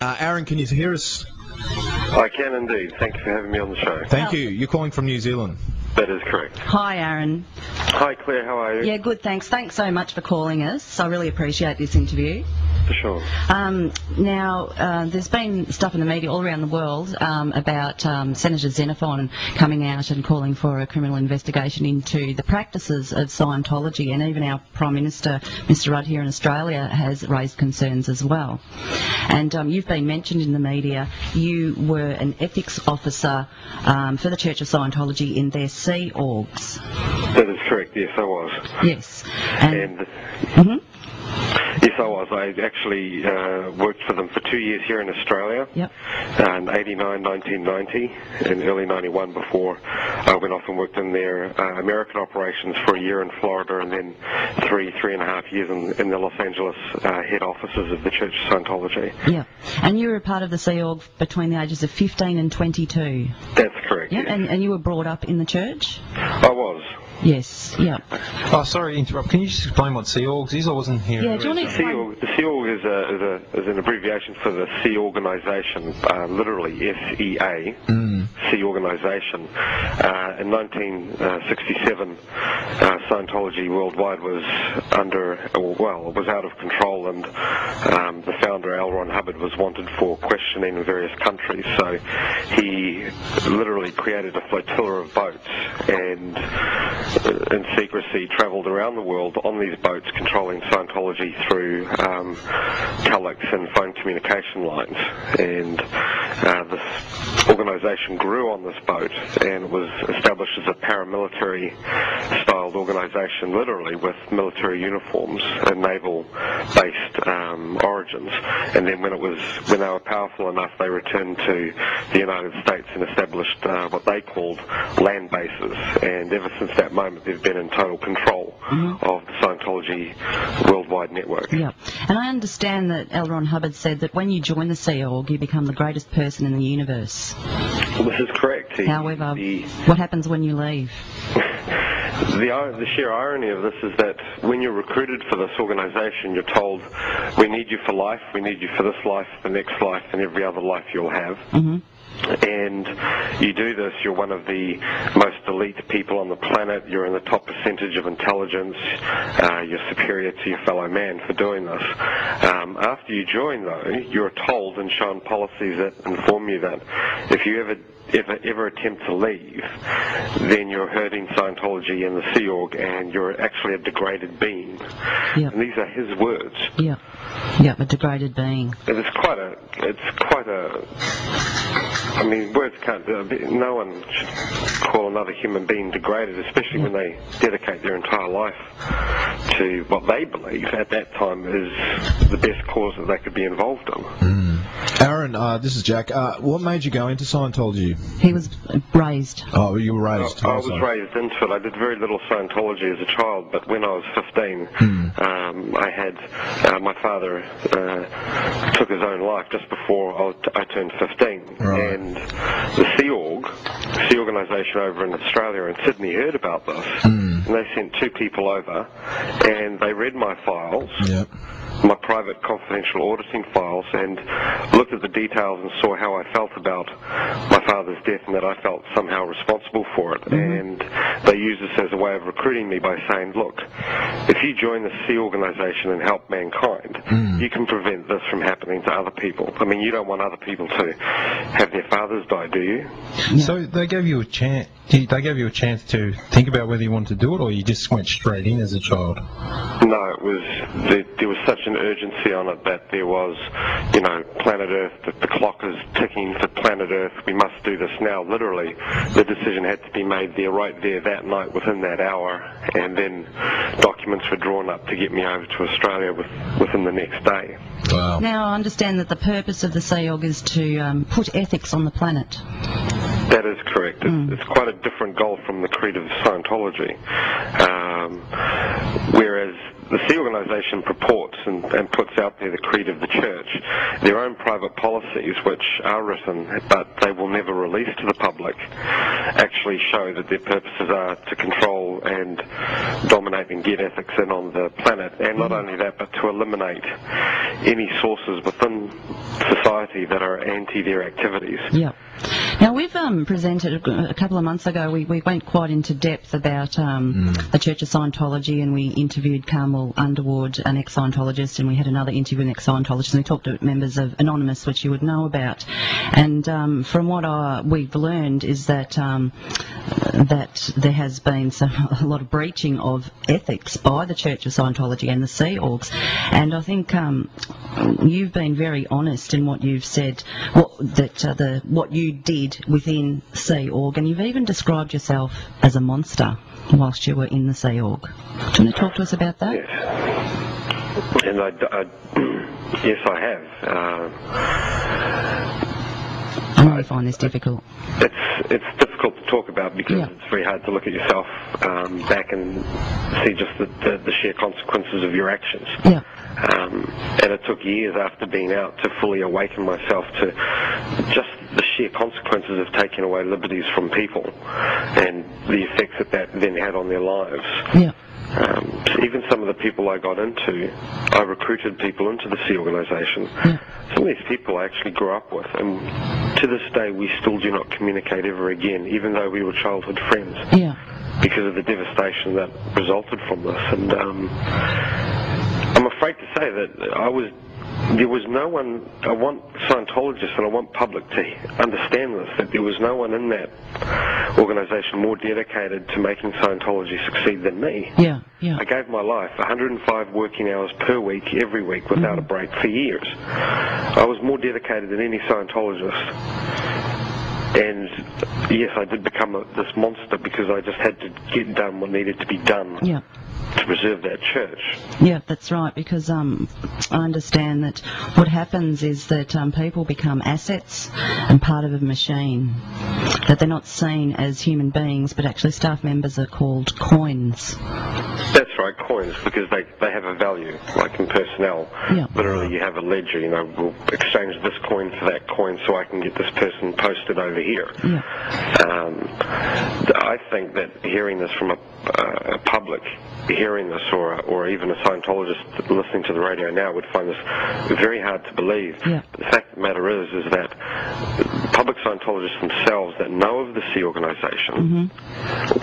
Aaron, can you hear us? I can indeed. Thank you for having me on the show. Thank you. You're calling from New Zealand. That is correct. Hi, Aaron. Hi, Claire. How are you? Yeah, good, thanks. Thanks so much for calling us. I really appreciate this interview. For sure. Now, there's been stuff in the media all around the world about Senator Xenophon coming out and calling for a criminal investigation into the practices of Scientology, and even our Prime Minister, Mr Rudd, here in Australia, has raised concerns as well. And you've been mentioned in the media. You were an ethics officer for the Church of Scientology in their Sea Orgs. That is correct. Yes, I was. Yes. Yes, I was. I actually worked for them for 2 years here in Australia, in 89, 1990, and early 91 before I went off and worked in their American operations for a year in Florida, and then three and a half years in the Los Angeles head offices of the Church of Scientology. Yeah, and you were a part of the Sea Org between the ages of 15 and 22. That's correct. Yeah, yes. And you were brought up in the church? I was. Yes, yeah. Oh, sorry to interrupt. Can you just explain what Sea Orgs is? I wasn't here. Yeah, do you want to explain? The Sea Org is an abbreviation for the Sea Organisation, literally S-E-A, Sea Organisation. In 1967, Scientology worldwide was it was out of control, and the founder, L. Ron Hubbard, was wanted for questioning in various countries. So he literally created a flotilla of boats and in secrecy travelled around the world on these boats, controlling Scientology through telex and phone communication lines. And this organisation grew on this boat and was established as a paramilitary-styled organisation, literally with military uniforms and naval-based origins. And then when they were powerful enough, they returned to the United States and established what they called land bases. And ever since that moment, they've been in total control of the Scientology worldwide network. Yeah, and I understand that L. Ron Hubbard said that when you join the Sea Org, you become the greatest person in the universe. Well, this is correct. However, what happens when you leave? The sheer irony of this is that when you're recruited for this organisation, you're told, we need you for life, we need you for this life, the next life, and every other life you'll have. And you do this, you're one of the most elite people on the planet, you're in the top percentage of intelligence, you're superior to your fellow man for doing this. After you join, though, you're told and shown policies that inform you that if you ever attempt to leave, then you're hurting Scientology and the Sea Org, and you're actually a degraded being. Yep. And these are his words. Yeah, a degraded being. And it's quite a. I mean, words can't. No one should call another human being degraded, especially when they dedicate their entire life to what they believe at that time is the best cause that they could be involved in. Aaron, this is Jack. What made you go into Scientology? He was raised. Oh, you were raised. I was raised into it. I did very little Scientology as a child, but when I was 15, I had my father took his own life just before I turned 15. Right. And the Sea Organisation over in Australia and Sydney heard about this, and they sent two people over, and they read my files. Yep. My private confidential auditing files, and looked at the details and saw how I felt about my father's death and that I felt somehow responsible for it. And they used this as a way of recruiting me by saying, look, if you join the Sea Organisation and help mankind, you can prevent this from happening to other people. I mean, you don't want other people to have their fathers die, do you? So they gave you a chance. They gave you a chance to think about whether you wanted to do it, or you just went straight in as a child? No, there was such an urgency on it that there was, planet Earth, the clock is ticking for planet Earth, we must do this now. Literally, the decision had to be made there, right there, that night, within that hour, and then documents were drawn up to get me over to Australia within the next day. Wow. Now, I understand that the purpose of the Sea Org is to put ethics on the planet. That is correct. It's quite a different goal from the creed of Scientology. Whereas the Sea organisation purports and puts out there the creed of the church, their own private policies, which are written but they will never release to the public, actually show that their purposes are to control and dominate and get ethics in on the planet, and not only that, but to eliminate any sources within society that are anti their activities. Yeah. Now, we've presented a couple of months ago, we went quite into depth about the Church of Scientology, and we interviewed Carmel Underwood, an ex-Scientologist, and we had another interview with an ex-Scientologist, and we talked to members of Anonymous, which you would know about. And from what we've learned is that that there has been a lot of breaching of ethics by the Church of Scientology and the Sea Orgs. And I think you've been very honest in what you've said, what you did within Sea Org, and you've even described yourself as a monster whilst you were in the Sea Org. Do you want to talk to us about that? Yes. And yes, I have. I really find this difficult. It's difficult to talk about because it's very hard to look at yourself back and see just the sheer consequences of your actions. Yeah. And it took years after being out to fully awaken myself to just the sheer consequences of taking away liberties from people and the effects that then had on their lives. Yeah. So even some of the people I got into, I recruited people into the Sea organisation. Yeah. Some of these people I actually grew up with, and to this day we still do not communicate ever again, even though we were childhood friends. Yeah. Because of the devastation that resulted from this. And I'm afraid to say that there was no one, I want Scientologists and I want public to understand this, that there was no one in that organisation more dedicated to making Scientology succeed than me. Yeah, yeah. I gave my life 105 working hours per week, every week, without a break for years. I was more dedicated than any Scientologist. And yes, I did become this monster because I just had to get done what needed to be done. Yeah. To preserve that church. Yeah, that's right, because I understand that what happens is that people become assets and part of a machine, that they're not seen as human beings, but actually staff members are called coins. That's right, coins, because they have a value, like in personnel. Yeah. Literally, you have a ledger, we'll exchange this coin for that coin so I can get this person posted over here. Yeah. I think that hearing this from a public, hearing this, or even a Scientologist listening to the radio now would find this very hard to believe. Yeah. But the fact of the matter is that public Scientologists themselves that know of the Sea organisation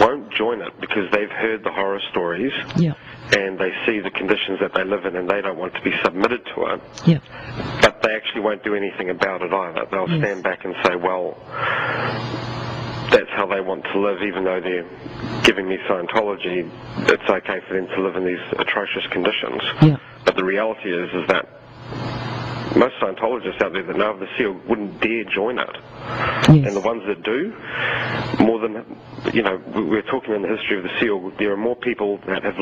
won't join it because they've heard the horror stories and they see the conditions that they live in and they don't want to be submitted to it. Yeah. But they actually won't do anything about it either. They'll stand back and say, well, that's how they want to live, even though they're giving me Scientology, it's okay for them to live in these atrocious conditions. Yeah. But the reality is that most Scientologists out there that know of the SEAL wouldn't dare join it. Yes. And the ones that do, more than, we're talking in the history of the SEAL, there are more people that have